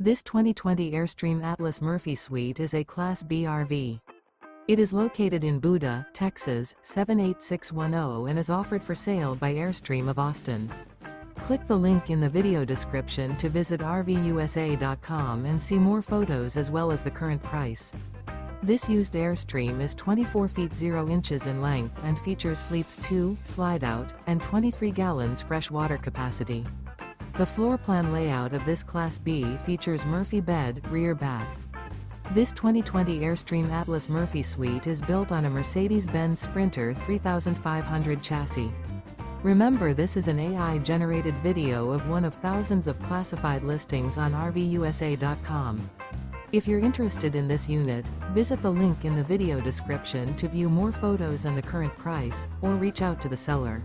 This 2020 Airstream Atlas Murphy Suite is a Class B RV. It is located in Buda, Texas, 78610 and is offered for sale by Airstream of Austin. Click the link in the video description to visit RVUSA.com and see more photos as well as the current price. This used Airstream is 24 feet 0 inches in length and features sleeps 2, Slideout, and 23 gallons fresh water capacity. The floor plan layout of this Class B features Murphy bed, rear bath. This 2020 Airstream Atlas Murphy Suite is built on a Mercedes-Benz Sprinter 3500 chassis. Remember, this is an AI-generated video of one of thousands of classified listings on RVUSA.com. If you're interested in this unit, visit the link in the video description to view more photos and the current price, or reach out to the seller.